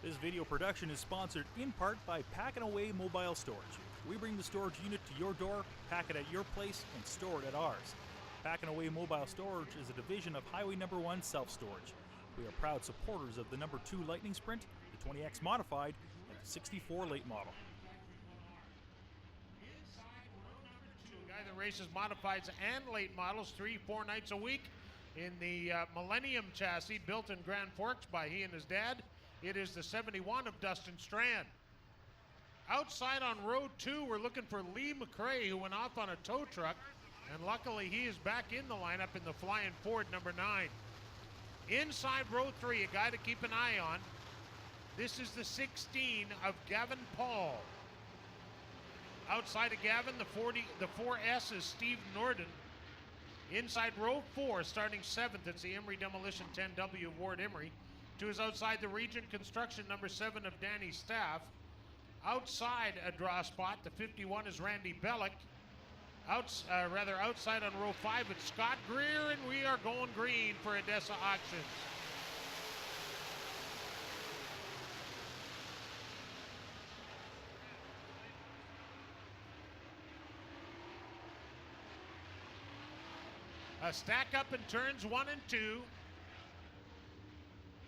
This video production is sponsored in part by Pack and Away Mobile Storage. We bring the storage unit to your door, pack it at your place, and store it at ours. Pack and Away Mobile Storage is a division of Highway No. 1 Self-Storage. We are proud supporters of the No. 2 Lightning Sprint, the 20X Modified, and the 64 Late Model. A guy that races modifieds and late models 3-4 nights a week in the Millennium chassis built in Grand Forks by he and his dad. It is the 71 of Dustin Strand. Outside on row 2, we're looking for Lee McRae, who went off on a tow truck, and luckily he is back in the lineup in the Flying Ford number 9. Inside row 3, a guy to keep an eye on. This is the 16 of Gavin Paul. Outside of Gavin, the 4S is Steve Norden. Inside row 4, starting 7th, it's the Emery Demolition 10W of Ward Emery. 2 is outside the Regent Construction number 7 of Danny Staff. Outside a draw spot, the 51 is Randy Bellick. Outside on row 5, it's Scott Greer, and we are going green for Odessa Auctions. A stack up in turns 1 and 2.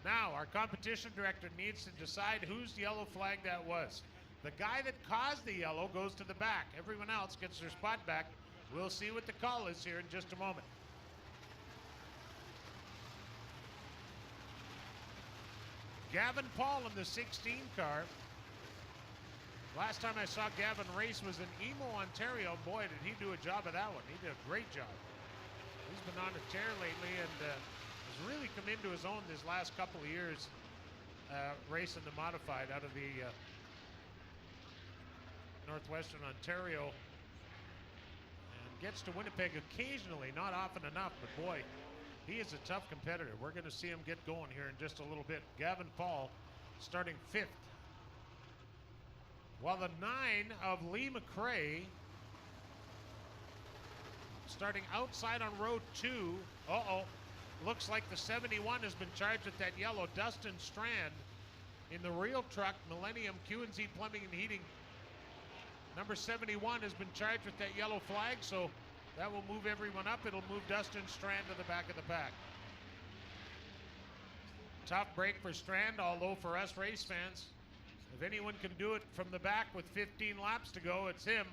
Now, our competition director needs to decide whose yellow flag that was. The guy that caused the yellow goes to the back. Everyone else gets their spot back. We'll see what the call is here in just a moment. Gavin Paul in the 16 car. Last time I saw Gavin race was in Emo, Ontario. Boy, did he do a job of that one. He did a great job. He's been on a tear lately and has really come into his own this last couple of years racing the modified out of the Northwestern Ontario, and gets to Winnipeg occasionally, not often enough, but boy, he is a tough competitor. We're going to see him get going here in just a little bit. Gavin Paul starting 5th. While the 9 of Lee McRae starting outside on row 2. Looks like the 71 has been charged with that yellow. Dustin Strand in the real truck, Millennium Q&Z Plumbing and Heating. Number 71 has been charged with that yellow flag, so that will move everyone up. It'll move Dustin Strand to the back of the pack. Tough break for Strand, although for us race fans, if anyone can do it from the back with 15 laps to go, it's him.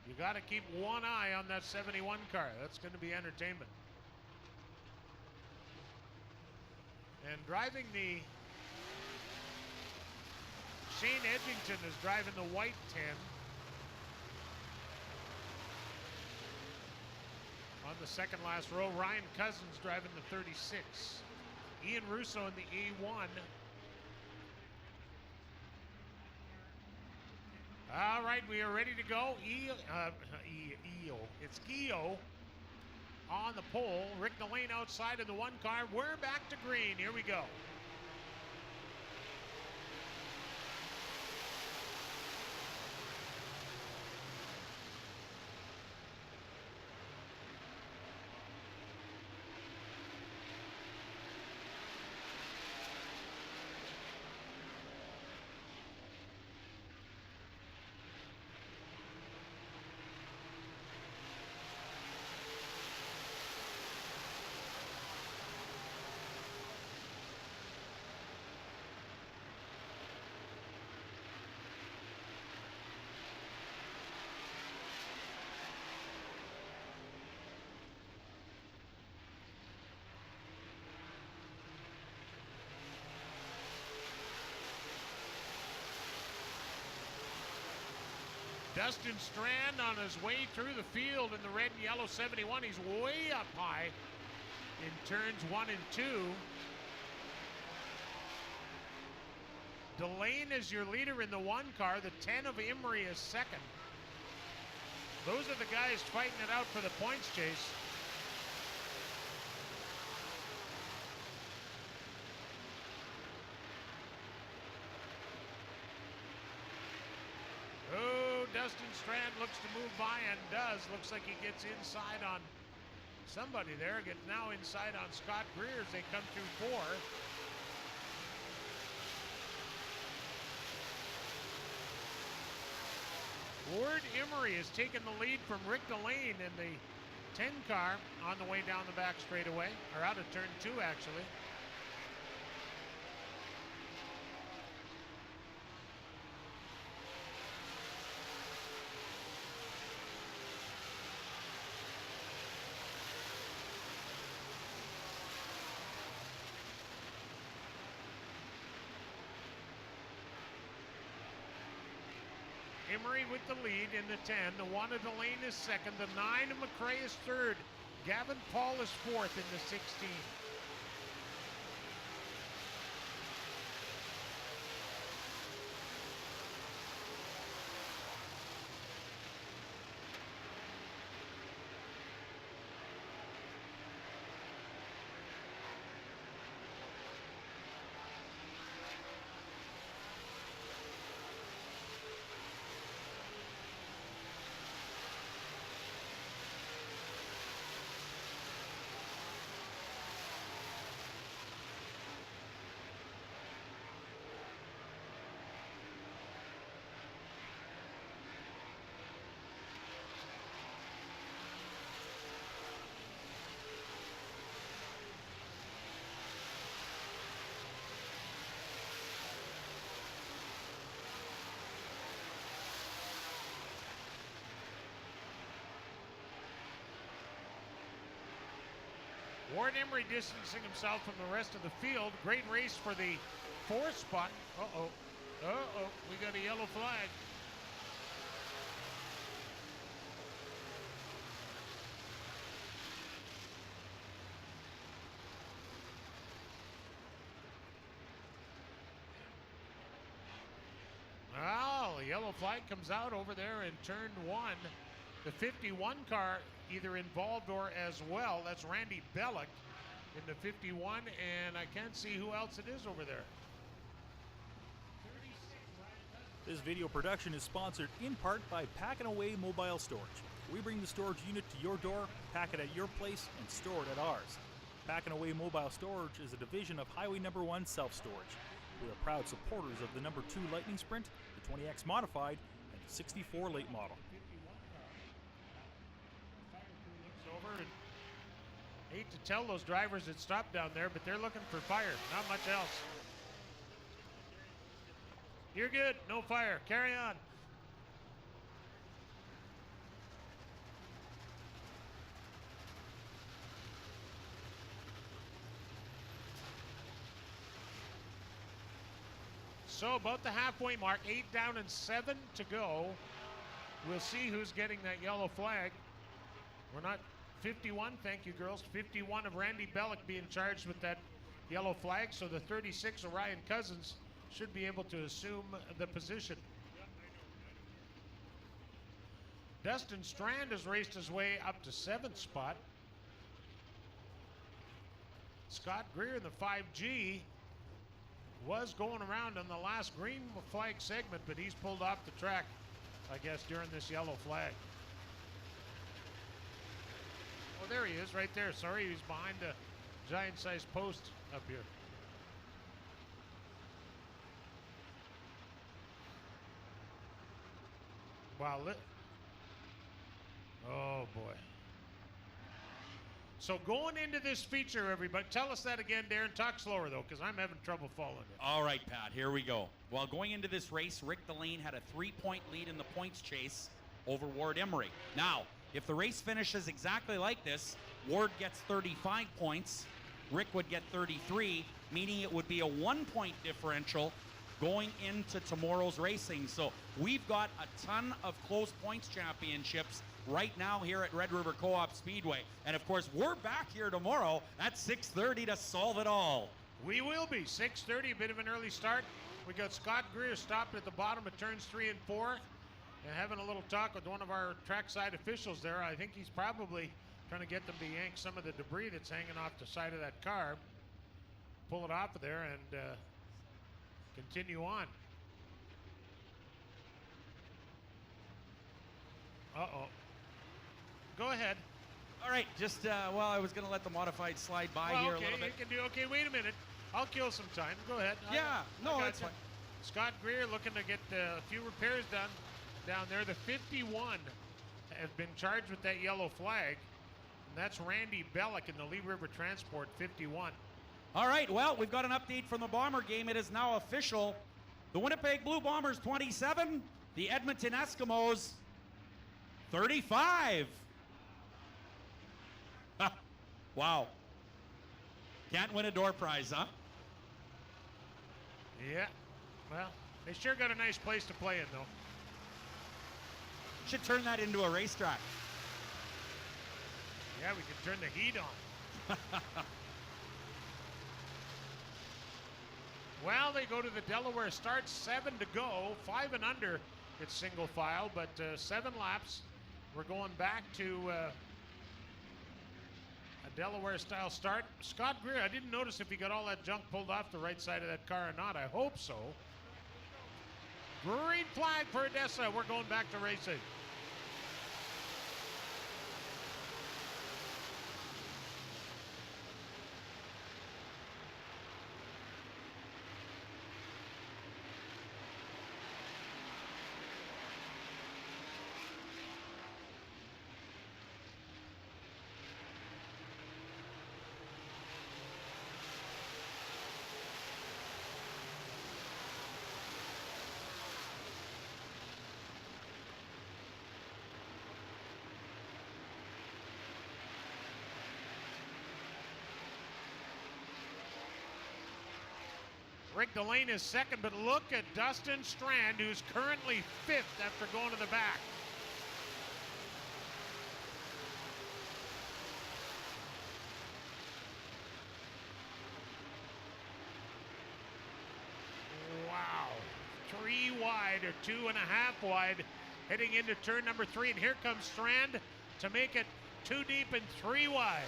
You got to keep one eye on that 71 car. That's going to be entertainment. And driving the Shane Edgington is driving the white 10 on the second last row. Ryan Cousins driving the 36. Ian Russo in the E1. All right, we are ready to go. It's Gio on the pole. Rick Delane outside in the 1 car. We're back to green. Here we go. Dustin Strand on his way through the field in the red and yellow 71. He's way up high in turns 1 and 2. Delane is your leader in the 1 car. The 10 of Emery is second. Those are the guys fighting it out for the points chase. Oh, Dustin Strand looks to move by and does. Looks like he gets inside on somebody there. Gets now inside on Scott Greer as they come through 4. Ward Emery has taken the lead from Rick Delane in the 10 car on the way down the back straightaway, or out of turn 2 actually. Emery with the lead in the 10. The 1 of Delane is second. The 9 of McRae is third. Gavin Paul is fourth in the 16. Ward Emery distancing himself from the rest of the field. Great race for the 4th spot. Uh-oh. Uh-oh. We got a yellow flag. Well, the yellow flag comes out over there in turn 1. The 51 car either involved or as well. That's Randy Bellick in the 51, and I can't see who else it is over there. This video production is sponsored in part by Packin' Away Mobile Storage. We bring the storage unit to your door, pack it at your place, and store it at ours. Packin' Away Mobile Storage is a division of Highway Number 1 Self-Storage. We are proud supporters of the Number 2 Lightning Sprint, the 20X Modified, and the 64 Late Model. Hate to tell those drivers that stopped down there, but they're looking for fire, not much else. You're good, no fire, carry on. So about the halfway mark, 8 down and 7 to go. We'll see who's getting that yellow flag. We're not 51, thank you girls. 51 of Randy Bellick being charged with that yellow flag, so the 36 of Ryan Cousins should be able to assume the position. Dustin Strand has raced his way up to 7th spot. Scott Greer in the 5G was going around on the last green flag segment, but he's pulled off the track, I guess, during this yellow flag. Oh, there he is, right there. Sorry, he's behind a giant-sized post up here. Wow, oh boy. So going into this feature, everybody, tell us that again, Darren. Talk slower, though, because I'm having trouble following it. All right, Pat, here we go. Well, going into this race, Rick Delane had a 3-point lead in the points chase over Ward Emery. Now, if the race finishes exactly like this, Ward gets 35 points, Rick would get 33, meaning it would be a 1-point differential going into tomorrow's racing. So we've got a ton of close points championships right now here at Red River Co-op Speedway. And of course, we're back here tomorrow at 6:30 to solve it all. We will be. 6:30, a bit of an early start. We got Scott Greer stopped at the bottom of turns 3 and 4 and having a little talk with one of our trackside officials there. I think he's probably trying to get them to yank some of the debris that's hanging off the side of that car, pull it off of there, and continue on. Uh-oh. Go ahead. All right, just, well, I was going to let the modified slide by here a little bit. You can do, okay, wait a minute. I'll kill some time. Go ahead. Yeah, no, that's fine. Scott Greer looking to get a few repairs done. down there. The 51 has been charged with that yellow flag. And that's Randy Bellick in the Lee River Transport 51. All right, well, we've got an update from the Bomber game. It is now official. The Winnipeg Blue Bombers 27, the Edmonton Eskimos 35. Wow. Can't win a door prize, huh? Yeah. Well, they sure got a nice place to play in, though. Should turn that into a racetrack. Yeah, we could turn the heat on. Well, they go to the Delaware start, 7 to go, 5 and under. It's single file, but 7 laps. We're going back to a Delaware-style start. Scott Greer, I didn't notice if he got all that junk pulled off the right side of that car or not. I hope so. Green flag for Odessa. We're going back to racing. Rick Delane is second, but look at Dustin Strand, who's currently 5th after going to the back. Wow. 3 wide or 2.5 wide heading into turn number 3. And here comes Strand to make it 2 deep and 3 wide.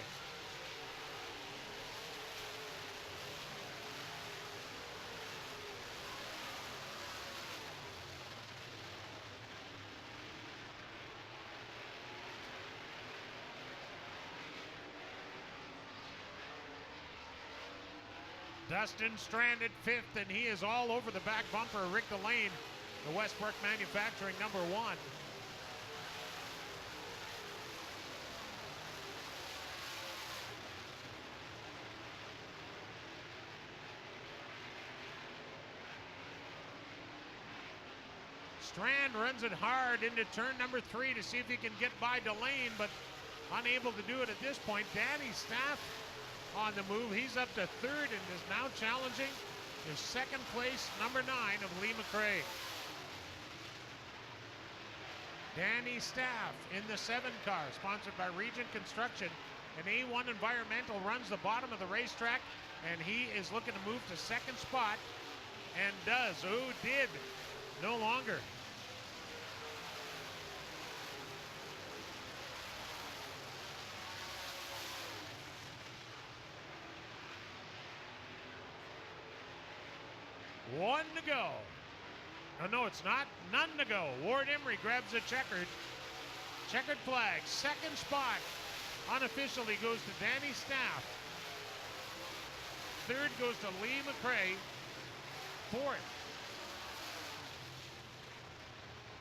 Dustin Strand at 5th, and he is all over the back bumper of Rick Delane, the Westbrook Manufacturing number 1. Strand runs it hard into turn number 3 to see if he can get by Delane, but unable to do it at this point. Danny Staff on the move. He's up to 3rd and is now challenging his 2nd place, number 9 of Lee McRae. Danny Staff in the 7 car, sponsored by Regent Construction. And A1 Environmental runs the bottom of the racetrack, and he is looking to move to 2nd spot, and does. Oh, did. No longer. One to go. Oh, no, it's not. None to go. Ward Emery grabs the checkered flag. 2nd spot unofficially goes to Danny Staff. 3rd goes to Lee McRae. 4th.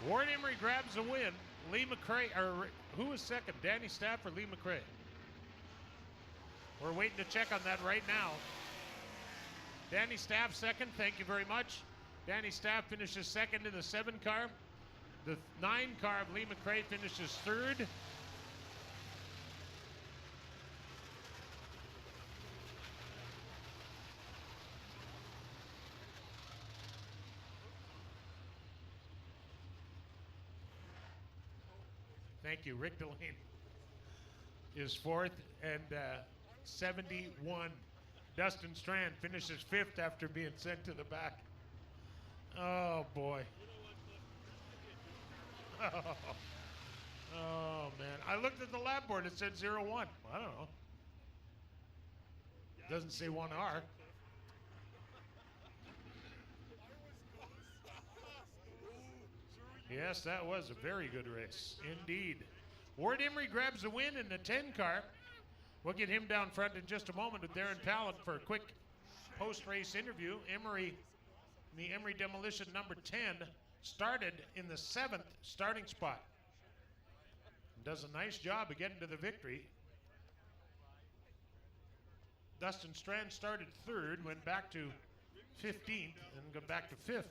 Ward Emery grabs the win. Lee McRae, or who is 2nd? Danny Staff or Lee McRae? We're waiting to check on that right now. Danny Staff 2nd, thank you very much. Danny Staff finishes 2nd in the 7 car. The 9 car of Lee McRae finishes 3rd. Thank you. Rick Delane is 4th, and 71. Dustin Strand finishes 5th after being sent to the back. Oh, boy. Oh, man. I looked at the lap board. It said 0-1. I don't know. Doesn't say 1R. Yes, that was a very good race, indeed. Ward Emery grabs the win in the 10 car. We'll get him down front in just a moment with Darren Pallant for a quick post-race interview. Emery, the Emery Demolition number 10, started in the 7th starting spot. Does a nice job of getting to the victory. Dustin Strand started 3rd, went back to 15th, and got back to 5th.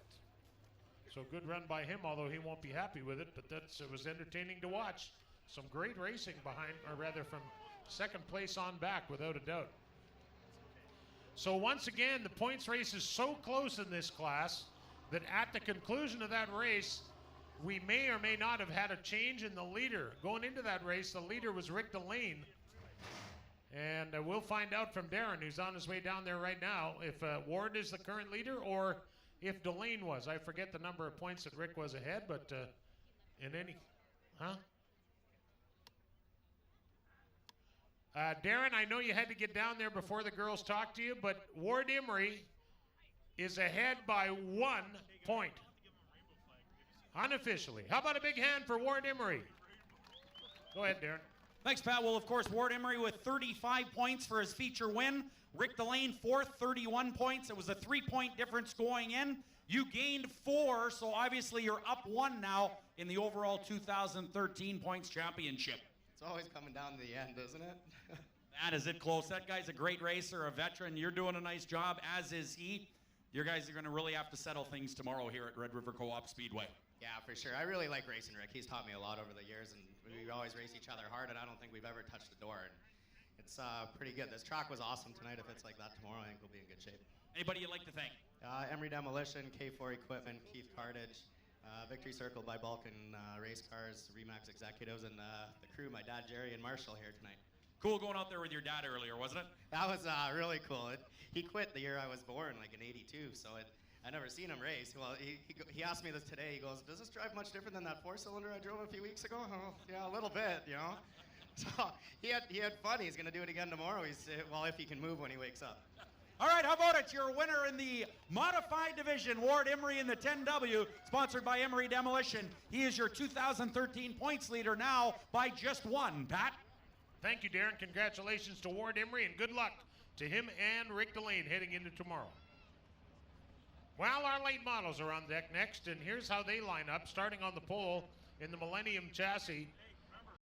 So good run by him, although he won't be happy with it, but it was entertaining to watch. Some great racing behind, or rather from 2nd place on back, without a doubt. So once again, the points race is so close in this class that at the conclusion of that race, we may or may not have had a change in the leader. Going into that race, the leader was Rick Delane. And we'll find out from Darren, who's on his way down there right now, if Ward is the current leader or if Delane was. I forget the number of points that Rick was ahead, but in any... Huh? Darren, I know you had to get down there before the girls talked to you, but Ward Emery is ahead by 1 point. Unofficially. How about a big hand for Ward Emery? Go ahead, Darren. Thanks, Pat. Well, of course, Ward Emery with 35 points for his feature win. Rick Delane, 4th, 31 points. It was a 3-point difference going in. You gained 4, so obviously you're up 1 now in the overall 2013 points championship. It's always coming down to the end, isn't it? That is it close. That guy's a great racer, a veteran. You're doing a nice job, as is he. Your guys are going to really have to settle things tomorrow here at Red River Co-op Speedway. Yeah, for sure. I really like racing Rick. He's taught me a lot over the years, and we always race each other hard, and I don't think we've ever touched the door. And it's pretty good. This track was awesome tonight. If it's like that tomorrow, I think we'll be in good shape. Anybody you'd like to thank? Emery Demolition, K4 Equipment, Keith Cartage, Victory Circle by Balkan Race Cars, Remax Executives, and the crew, my dad Jerry and Marshall here tonight. Cool going out there with your dad earlier, wasn't it? That was really cool. He quit the year I was born, like in '82, so I never seen him race. Well, he asked me this today. He goes, "Does this drive much different than that 4-cylinder I drove a few weeks ago?" Oh, yeah, a little bit, you know. So he had fun. He's going to do it again tomorrow. Well, if he can move when he wakes up. All right, how about it? Your winner in the modified division, Ward Emery in the 10W, sponsored by Emery Demolition. He is your 2013 points leader now by just 1. Pat? Thank you, Darren. Congratulations to Ward Emery, and good luck to him and Rick Delane heading into tomorrow. Well, our late models are on deck next, and here's how they line up. Starting on the pole in the Millennium chassis,